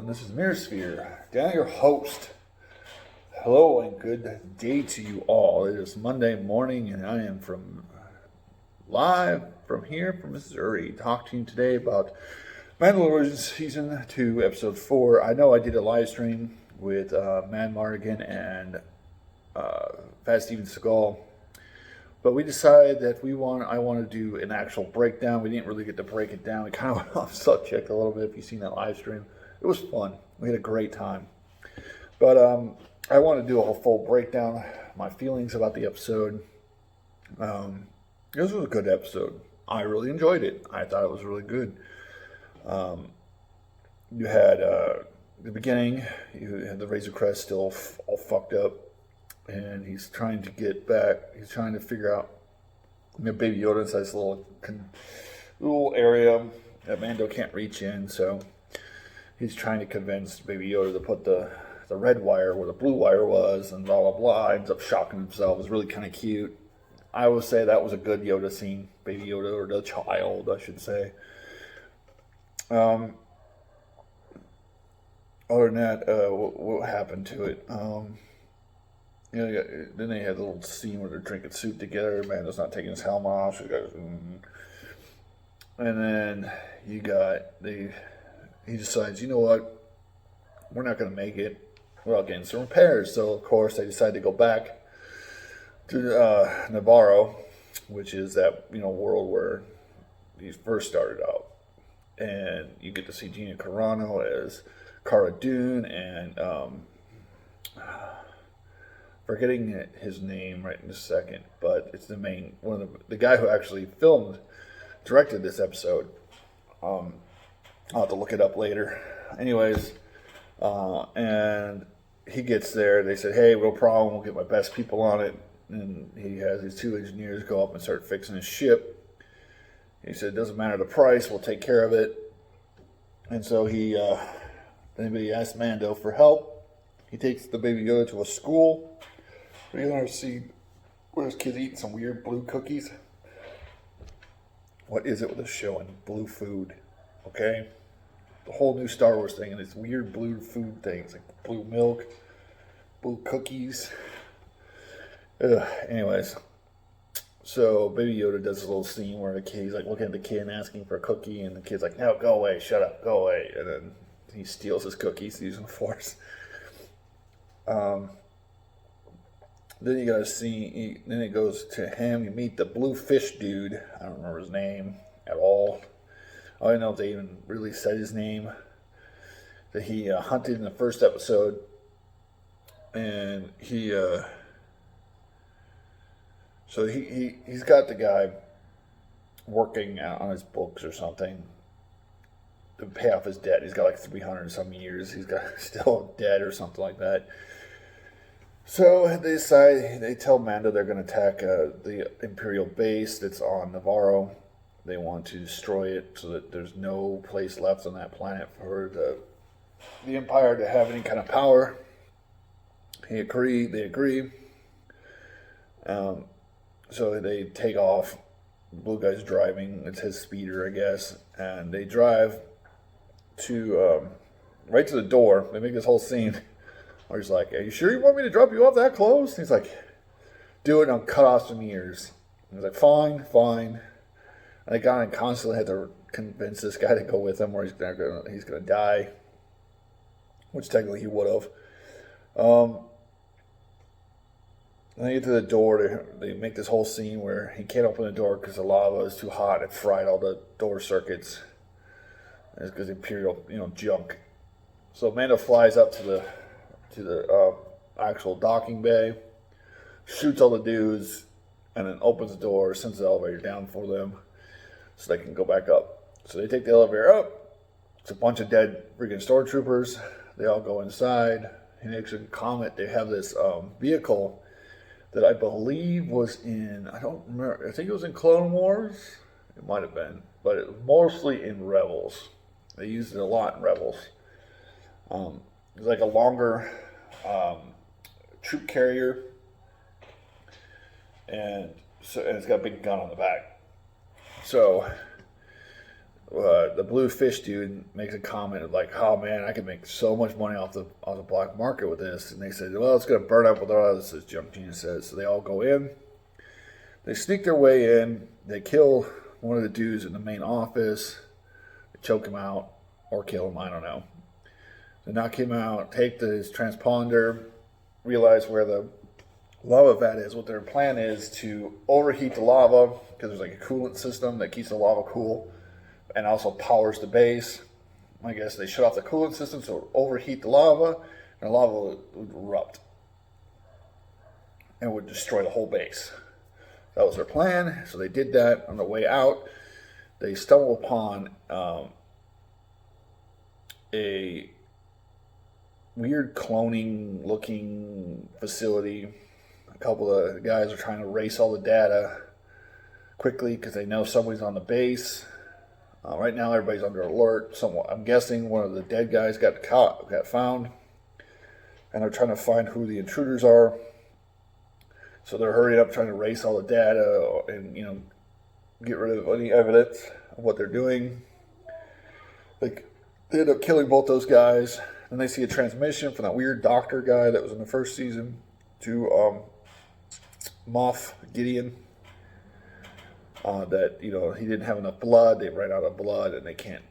and this is Mirrorsphere. Dan, your host. Hello and good day to you all. It is Monday morning, and I am live from here from Missouri, talking to you today about Mandalorian Season 2, Episode 4. I know I did a live stream with Matt Mardigan and Fat Steven Seagal, but we decided that I want to do an actual breakdown. We didn't really get to break it down. We kind of went off subject a little bit. If you've seen that live stream, it was fun. We had a great time. But I want to do a full breakdown, my feelings about the episode. This was a good episode. I really enjoyed it. I thought it was really good. You had the beginning. You had the Razor Crest still all fucked up, and he's trying to get back. He's trying to figure out. Baby Yoda inside this little area that Mando can't reach in, so he's trying to convince Baby Yoda to put the red wire where the blue wire was, and blah, blah, blah. Ends up shocking himself. It was really kind of cute. I would say that was a good Yoda scene. Baby Yoda, or the child, I should say. Other than that, what happened to it? Then they had a little scene where they're drinking soup together. Mando's not taking his helmet off. So and then he decides, you know what? We're not going to make it without getting some repairs. So, of course, they decide to go back to Navarro, which is that, world where he first started out. And you get to see Gina Carano as Cara Dune and forgetting his name right in a second, but it's the guy who actually directed this episode. I'll have to look it up later. Anyways, and he gets there. They said, "Hey, no problem. We'll get my best people on it." And he has his two engineers go up and start fixing his ship. He said, "It doesn't matter the price. We'll take care of it." And so anybody asked Mando for help. He takes the Baby Yoda to a school. You're going to see where this kid's eating some weird blue cookies. What is it with this show and blue food? Okay? The whole new Star Wars thing and this weird blue food things, like blue milk, blue cookies. Anyways, so Baby Yoda does a little scene where he's like looking at the kid and asking for a cookie, and the kid's like, "No, go away, shut up, go away." And then he steals his cookies using the Force. Then you gotta see. Then it goes to him. You meet the blue fish dude. I don't remember his name at all. I don't know if they even really said his name. That he hunted in the first episode, and he's got the guy working on his books or something to pay off his debt. He's got like 300 and some years. He's got still debt or something like that. So they tell Mando they're going to attack the Imperial base that's on Navarro. They want to destroy it so that there's no place left on that planet for the Empire to have any kind of power. They agree. So they take off. The blue guy's driving. It's his speeder, I guess. And they drive to right to the door. They make this whole scene. Or he's like, "Are you sure you want me to drop you off that close?" And he's like, "Do it and I'll cut off some ears." And he's like, Fine. And they constantly had to convince this guy to go with him or he's gonna die. Which technically he would have. And they get to the door. They make this whole scene where he can't open the door because the lava is too hot. It fried all the door circuits. And it's because Imperial, junk. So Mando flies up to the actual docking bay, shoots all the dudes, and then opens the door, sends the elevator down for them so they can go back up. So they take the elevator up. It's a bunch of dead freaking stormtroopers. They all go inside. He makes a comment. They have this vehicle that I believe was I don't remember, I think it was in Clone Wars. It might have been, but it was mostly in Rebels. They used it a lot in Rebels. It's like a longer troop carrier, and it's got a big gun on the back. So the blue fish dude makes a comment of like, "Oh man, I could make so much money off the black market with this." And they said, "Well, it's gonna burn up with us," as Junk Genius says. So they all go in. They sneak their way in. They kill one of the dudes in the main office. They choke him out or kill him. I don't know. They knock him out. Take his transponder. Realize where the lava vat is. What their plan is to overheat the lava because there's like a coolant system that keeps the lava cool and also powers the base. I guess they shut off the coolant system so it would overheat the lava, and the lava would erupt and would destroy the whole base. That was their plan. So they did that. On the way out, they stumble upon a weird cloning looking facility. A couple of guys are trying to race all the data quickly because they know somebody's on the base. Right now, everybody's under alert. I'm guessing one of the dead guys got found, and they're trying to find who the intruders are. So they're hurrying up, trying to race all the data and get rid of any evidence of what they're doing. They end up killing both those guys. And they see a transmission from that weird doctor guy that was in the first season to Moff Gideon. That he didn't have enough blood. They ran out of blood, and they can't.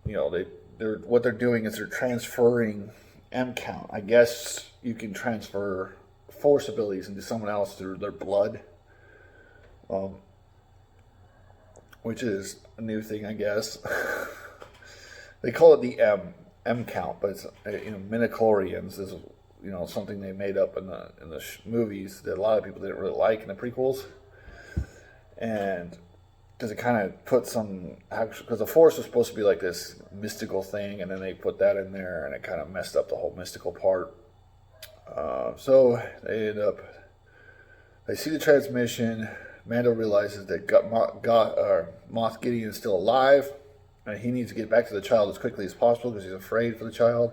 What they're doing is they're transferring M count. I guess you can transfer force abilities into someone else through their blood, which is a new thing, I guess. They call it the M count, but it's midichlorians is something they made up in the movies that a lot of people didn't really like in the prequels, and because it kind of put some because the Force was supposed to be like this mystical thing, and then they put that in there, and it kind of messed up the whole mystical part. So they see the transmission. Mando realizes that Moff Gideon is still alive. And he needs to get back to the child as quickly as possible because he's afraid for the child.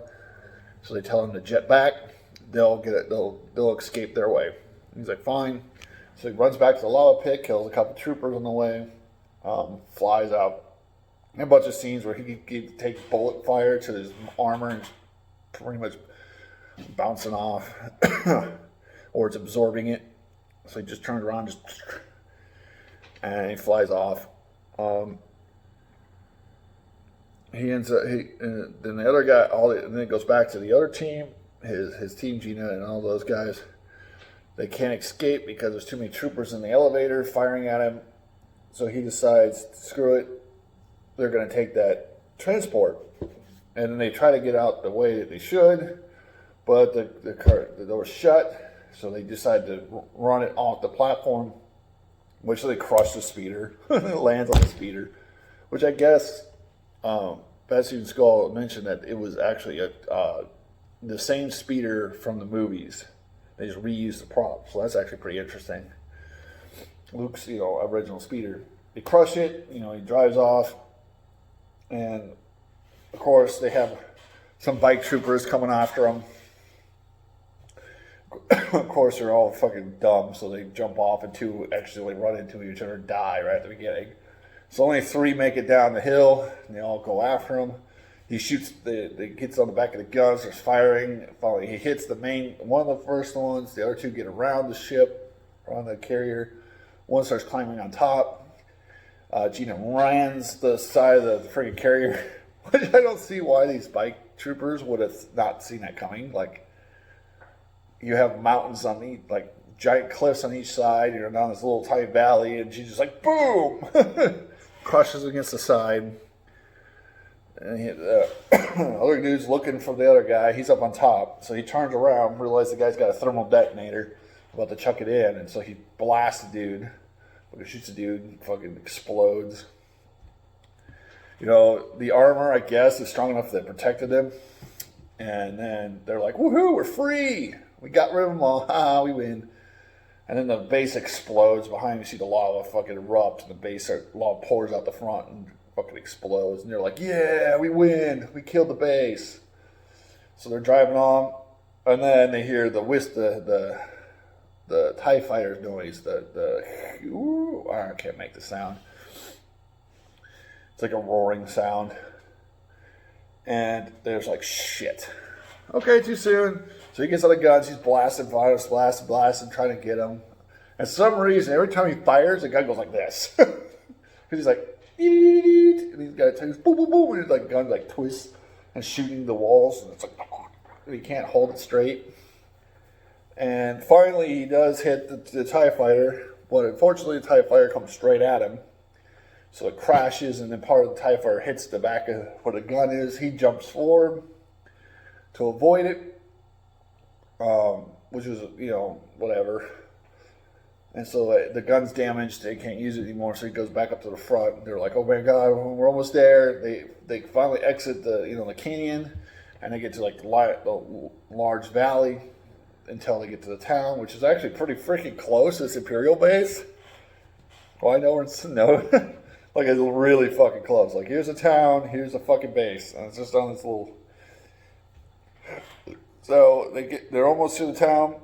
So they tell him to jet back. They'll get it. They'll escape their way. He's like, fine. So he runs back to the lava pit, kills a couple troopers on the way, flies out. And a bunch of scenes where he take bullet fire to his armor and pretty much bouncing off, or it's absorbing it. So he just turns around, and he flies off. He ends up. Then the other guy. And then it goes back to the other team. His team, Gina, and all those guys. They can't escape because there's too many troopers in the elevator firing at him. So he decides, screw it. They're going to take that transport, and then they try to get out the way that they should, but the door's shut. So they decide to run it off the platform, which they crush the speeder. It lands on the speeder, which I guess. Betsy and Skull mentioned that it was actually the same speeder from the movies. They just reused the prop, so that's actually pretty interesting. Luke's, original speeder. They crush it. He drives off, and of course they have some bike troopers coming after him. Of course, they're all fucking dumb, so they jump off and two actually run into each other and die right at the beginning. So only 3 make it down the hill, and they all go after him. He shoots, gets on the back of the gun, starts firing. Finally, he hits one of the first ones. The other 2 get around the ship, around the carrier. One starts climbing on top. Gina runs the side of the friggin' carrier, which I don't see why these bike troopers would have not seen that coming. Like, you have mountains on each, like giant cliffs on each side. You're down this little tiny valley, and she's just like, boom! Crushes against the side. And the other dude's looking for the other guy. He's up on top. So he turns around, realizes the guy's got a thermal detonator, about to chuck it in. And so he blasts the dude. Shoots the dude, fucking explodes. The armor, I guess, is strong enough that it protected him. And then they're like, woohoo, we're free! We got rid of them all. Ha, we win. And then the base explodes. Behind you see the lava fucking erupt. And the lava pours out the front and fucking explodes. And they're like, yeah, we win. We killed the base. So they're driving on. And then they hear the TIE fighter's noise. I can't make the sound. It's like a roaring sound. And there's like, shit. Okay, too soon. So he gets out the guns, he's blasting, blasting, trying to get him. And for some reason, every time he fires, the gun goes like this. Because he's like, and he's got to boom, boom, boom, and his like gun like twists and shooting the walls, and it's like, and he can't hold it straight. And finally, he does hit the TIE fighter, but unfortunately, the TIE fighter comes straight at him. So it crashes, and then part of the TIE fighter hits the back of where the gun is. He jumps forward to avoid it, which is, whatever. And so the gun's damaged. They can't use it anymore, so he goes back up to the front. They're like, oh, my God, we're almost there. They finally exit the canyon, and they get to, like, the large valley until they get to the town, which is actually pretty freaking close to this Imperial base. Well, I know we're in Snow. Like, it's really fucking close. Like, here's a town, here's a fucking base. And it's just on this little... So, they're almost to the town,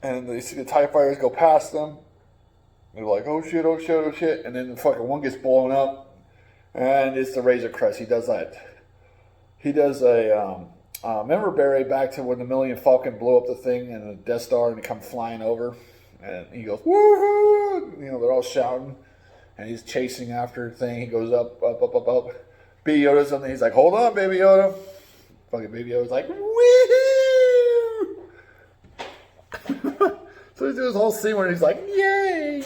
and they see the TIE fighters go past them. They're like, oh shit, oh shit, oh shit. And then the fucking one gets blown up, and it's the Razor Crest. He does that. He does remember Barry back to when the Millennium Falcon blew up the thing and the Death Star and he come flying over? And he goes, woohoo! They're all shouting. And he's chasing after the thing. He goes up, up, up, up, up. Baby Yoda's something. He's like, hold on, Baby Yoda. Fucking Baby Yoda's like, woohoo! So he's doing this whole scene where he's like, yay!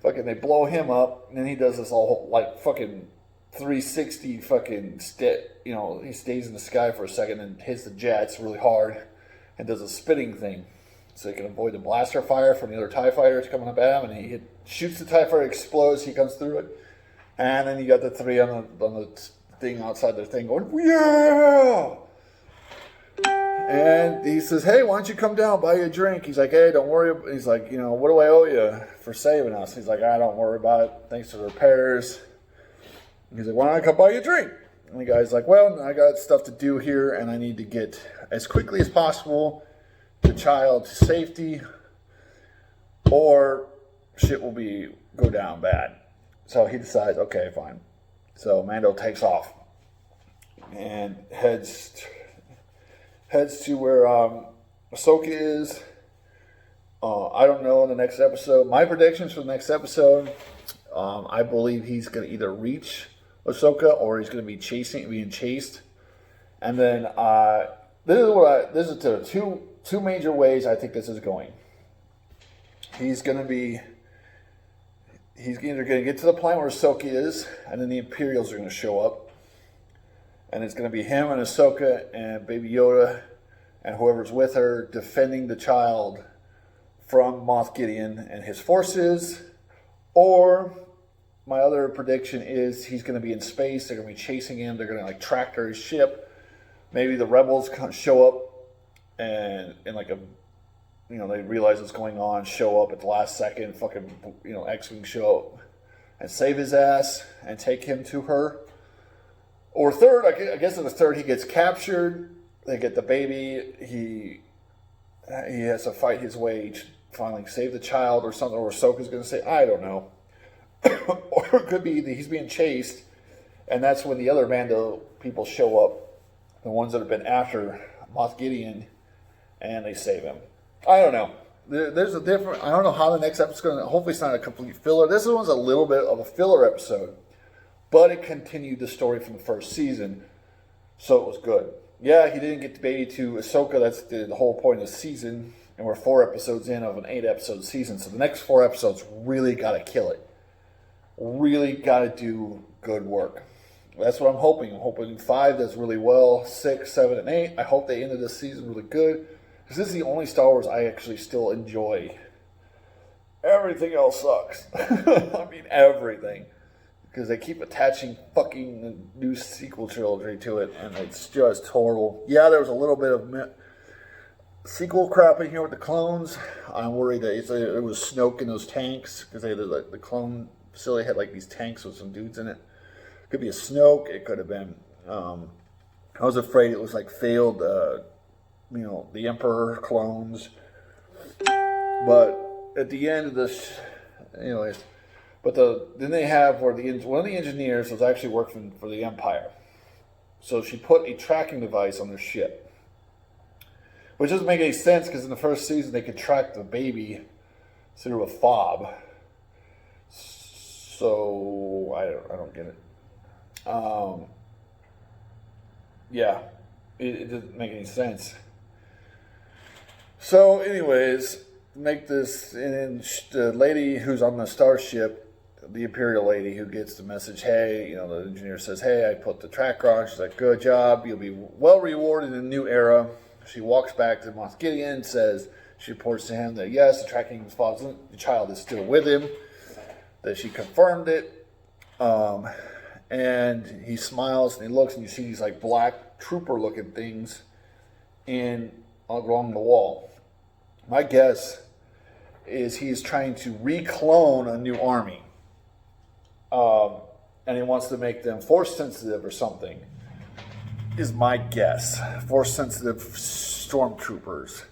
Fucking, they blow him up. And then he does this all, like, fucking 360 fucking he stays in the sky for a second and hits the jets really hard and does a spinning thing. So he can avoid the blaster fire from the other TIE fighters coming up at him, and he shoots the TIE fighter, explodes, he comes through it, and then you got the three on the thing outside their thing going, yeah! And he says, hey, why don't you come down, buy you a drink? He's like, hey, don't worry. He's like, what do I owe you for saving us? He's like, don't worry about it. Thanks for the repairs. He's like, why don't I come buy you a drink? And the guy's like, well, I got stuff to do here, and I need to get as quickly as possible the child to safety, or shit will go down bad. So he decides, okay, fine. So Mando takes off and heads to where Ahsoka is. I don't know in the next episode. My predictions for the next episode, I believe he's going to either reach Ahsoka or he's going to be being chased. And then this is the two major ways I think this is going. He's either going to get to the planet where Ahsoka is, and then the Imperials are going to show up. And it's going to be him and Ahsoka and Baby Yoda and whoever's with her defending the child from Moff Gideon and his forces. Or my other prediction is he's going to be in space. They're going to be chasing him. They're going to tractor his ship. Maybe the rebels show up and they realize what's going on, show up at the last second, fucking, X-Wing show up and save his ass and take him to her. Or third, I guess in the third, he gets captured, they get the baby, he has to fight his way, finally save the child or something, or Ahsoka's going to say, I don't know. Or it could be that he's being chased, and that's when the other Mando people show up, the ones that have been after Moff Gideon, and they save him. I don't know. There's a different... I don't know how the next episode's going to... Hopefully it's not a complete filler. This one's a little bit of a filler episode, but it continued the story from the first season, so it was good. Yeah, he didn't get the baby to Ahsoka. That's the whole point of the season, and we're 4 episodes in of an 8-episode season, so the next 4 episodes really got to kill it. Really got to do good work. That's what I'm hoping. I'm hoping 5 does really well, 6, 7, and 8. I hope they ended this season really good, because this is the only Star Wars I actually still enjoy. Everything else sucks. I mean, everything. Because they keep attaching fucking new sequel trilogy to it, and it's just horrible. Yeah, there was a little bit of sequel crap in here with the clones. I'm worried that it was Snoke in those tanks, because the clone facility had these tanks with some dudes in it. It could be a Snoke. It could have been. I was afraid it was failed, the Emperor clones. But at the end of this, anyways, But then they have where one of the engineers was actually working for the Empire. So she put a tracking device on their ship. Which doesn't make any sense because in the first season they could track the baby through a fob. So I don't get it. Yeah, it doesn't make any sense. So, anyways, make this, and then the lady who's on the starship, the Imperial lady who gets the message, hey, the engineer says, hey, I put the tracker on. She's like, good job. You'll be well rewarded in a new era. She walks back to Moff Gideon, says, she reports to him that yes, the tracking the child is still with him, that she confirmed it. And he smiles and he looks and you see these like black trooper looking things along the wall. My guess is he's trying to reclone a new army. And he wants to make them force sensitive or something, is my guess. Force sensitive stormtroopers.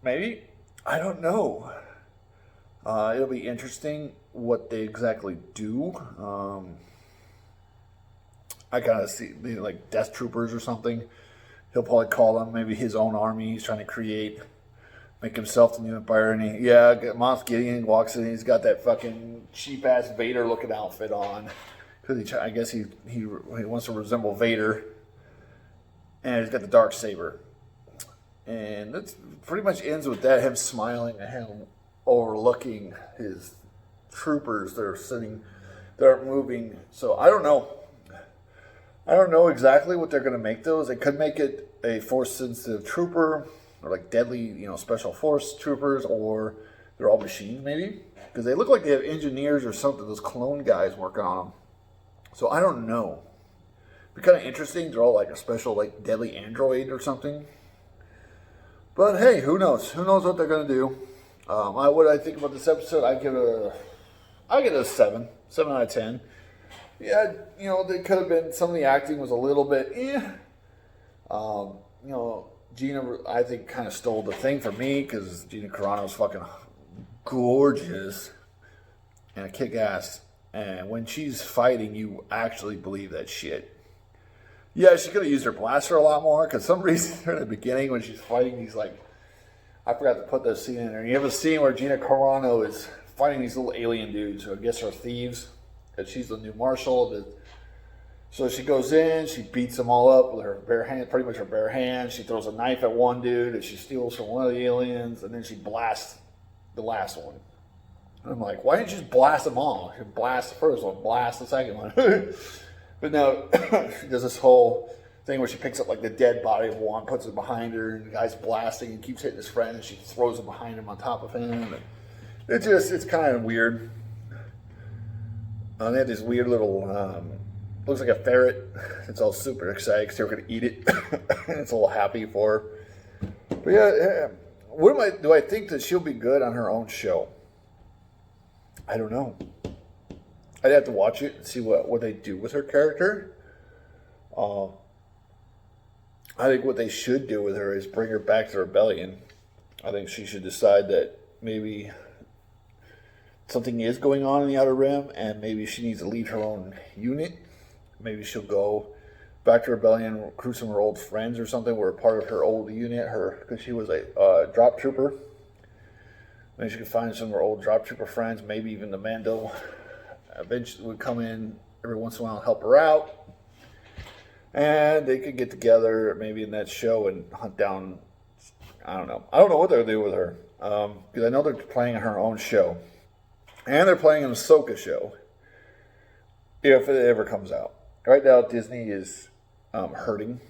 Maybe? I don't know. It'll be interesting what they exactly do. I kind of see like Death Troopers or something. He'll probably call them maybe his own army he's trying to create. Make himself the new Empire. And Moff Gideon walks in and he's got that fucking cheap-ass Vader-looking outfit on. Because I guess he wants to resemble Vader. And he's got the Darksaber. And that pretty much ends with that, him smiling at him, overlooking his troopers that are moving. So I don't know. I don't know exactly what they're going to make those. They could make it a force-sensitive trooper, or like deadly, special force troopers, or they're all machines maybe. Because they look like they have engineers or something, those clone guys working on them. So I don't know. It'd be kind of interesting. They're all like a special, like deadly android or something. But hey, who knows? Who knows what they're going to do? What I think about this episode, I give it a 7 out of 10. Yeah, they could have been, some of the acting was a little bit, Gina, I think, kind of stole the thing for me, because Gina Carano's fucking gorgeous and a kick-ass, and when she's fighting, you actually believe that shit. Yeah, she could have used her blaster a lot more, because some reason in the beginning when she's fighting these, like, I forgot to put this scene in there. You have a scene where Gina Carano is fighting these little alien dudes who I guess are thieves, and she's the new marshal. So she goes in, she beats them all up with her bare hand, pretty much her bare hand. She throws a knife at one dude that she steals from one of the aliens, and then she blasts the last one. And I'm like, why didn't you just blast them all? You blast the first one, blast the second one. But no, she does this whole thing where she picks up like the dead body of one, puts it behind her, and the guy's blasting and keeps hitting his friend, and she throws it behind him on top of him. And it's kind of weird. They had this weird little, looks like a ferret. It's all super excited because they're going to eat it. It's a little happy for her. But yeah, do I think that she'll be good on her own show? I don't know. I'd have to watch it and see what they do with her character. I think what they should do with her is bring her back to Rebellion. I think she should decide that maybe something is going on in the Outer Rim, and maybe she needs to lead her own unit. Maybe she'll go back to Rebellion, recruit some of her old friends or something, were a part of her old unit, because she was a drop trooper. Maybe she could find some of her old drop trooper friends, maybe even the Mando eventually would come in every once in a while and help her out. And they could get together maybe in that show and hunt down, I don't know. I don't know what they'll do with her. Because I know they're playing her own show. And they're playing an Ahsoka show. If it ever comes out. Right now, Disney is hurting.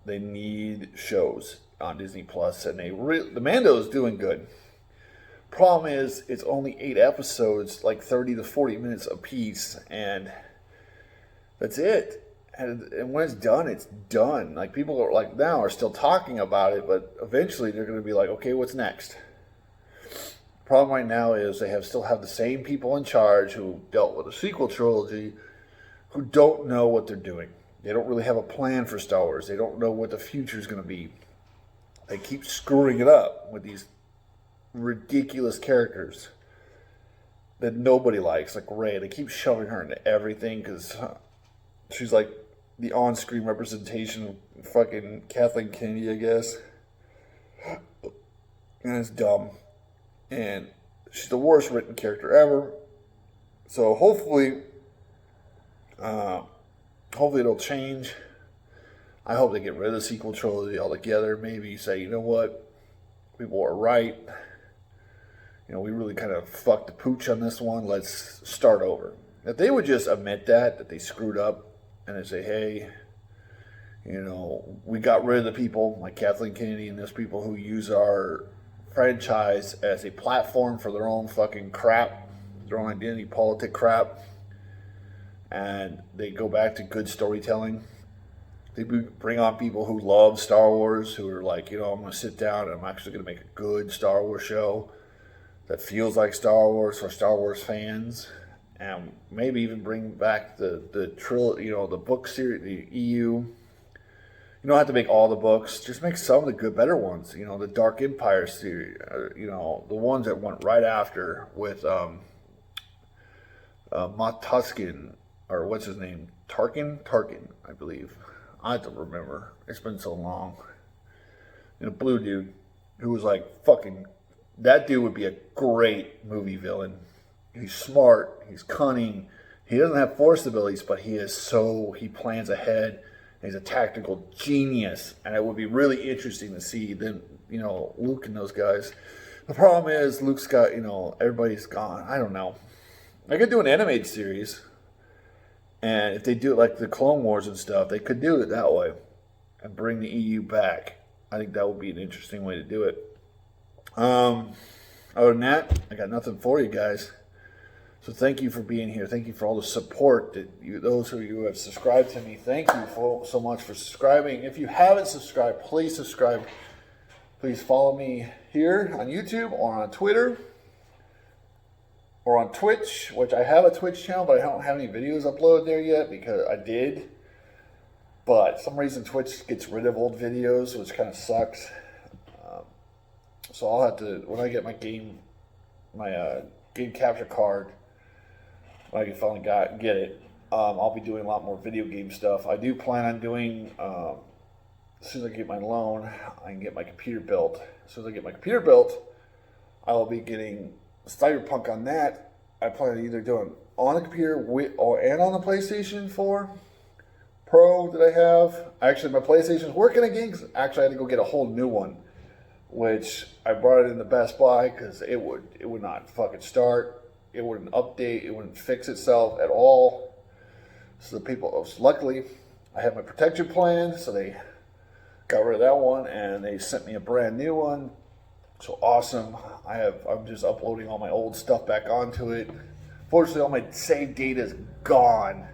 They need shows on Disney Plus, and the Mando is doing good. Problem is, it's only 8 episodes, like 30 to 40 minutes a piece, and that's it. And when it's done. Like, people are still talking about it, but eventually they're going to be like, okay, what's next? Problem right now is they still have the same people in charge who dealt with the sequel trilogy, who don't know what they're doing. They don't really have a plan for Star Wars. They don't know what the future is going to be. They keep screwing it up with these ridiculous characters. that nobody likes, like Rey. They keep shoving her into everything because she's like the on-screen representation of fucking Kathleen Kennedy, I guess. And it's dumb. And she's the worst written character ever. So hopefully it'll change. I hope they get rid of the sequel trilogy altogether. Maybe say, you know what, people are right. You know, we really kind of fucked the pooch on this one. Let's start over. If they would just admit that they screwed up, and they say, hey, you know, we got rid of the people like Kathleen Kennedy and those people who use our franchise as a platform for their own fucking crap, their own identity politic crap, and they go back to good storytelling. They bring on people who love Star Wars, who are like, you know, I'm going to sit down and I'm actually going to make a good Star Wars show that feels like Star Wars for Star Wars fans, and maybe even bring back the trilogy, you know, the book series, the EU. You don't have to make all the books; just make some of the good, better ones. You know, the Dark Empire series. You know, the ones that went right after with Mott Tusken, or what's his name, Tarkin, I believe. I don't remember. It's been so long. And a blue dude who was like fucking. That dude would be a great movie villain. He's smart. He's cunning. He doesn't have force abilities, but he plans ahead. He's a tactical genius. And it would be really interesting to see them, you know, Luke and those guys. The problem is Luke's got, you know, everybody's gone. I don't know. They could do an animated series. And if they do it like the Clone Wars and stuff, they could do it that way. And bring the EU back. I think that would be an interesting way to do it. Other than that, I got nothing for you guys. So thank you for being here. Thank you for all the support that those of you who have subscribed to me. Thank you so much for subscribing. If you haven't subscribed, please subscribe. Please follow me here on YouTube or on Twitter or on Twitch, which I have a Twitch channel, but I don't have any videos uploaded there yet because I did. But for some reason Twitch gets rid of old videos, which kind of sucks. So I'll have to, when I get my game capture card, when I can finally get it, I'll be doing a lot more video game stuff. I do plan on doing, as soon as I get my loan, I can get my computer built. As soon as I get my computer built, I will be getting Cyberpunk on that. I plan on either doing on the computer and on the PlayStation 4 Pro that I have. Actually, my PlayStation's working again because actually I had to go get a whole new one, which I brought it in the Best Buy because it would not fucking start. It wouldn't update. It wouldn't fix itself at all. So the people, luckily, I have my protection plan, so they got rid of that one and they sent me a brand new one. So awesome. I'm just uploading all my old stuff back onto it. Fortunately, all my saved data is gone.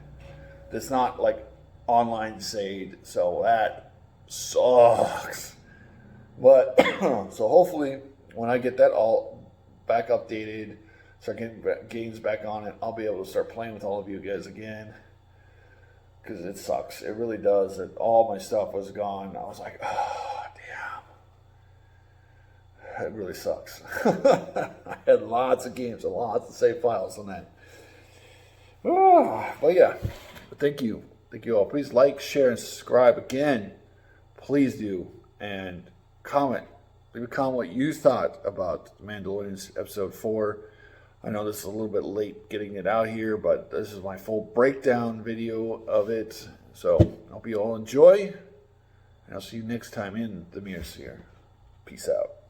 That's not like online saved, so that sucks. But so hopefully when I get that all back updated, start getting games back on it, I'll be able to start playing with all of you guys again. Because it sucks. It really does. That all my stuff was gone. I was like, oh, damn. It really sucks. I had lots of games and lots of save files on that. Oh, but yeah. But thank you. Thank you all. Please like, share, and subscribe again. Please do. And comment. Leave a comment what you thought about Mandalorian episode 4. I know this is a little bit late getting it out here, but this is my full breakdown video of it. So I hope you all enjoy. And I'll see you next time in the Mirror Sphere. Peace out.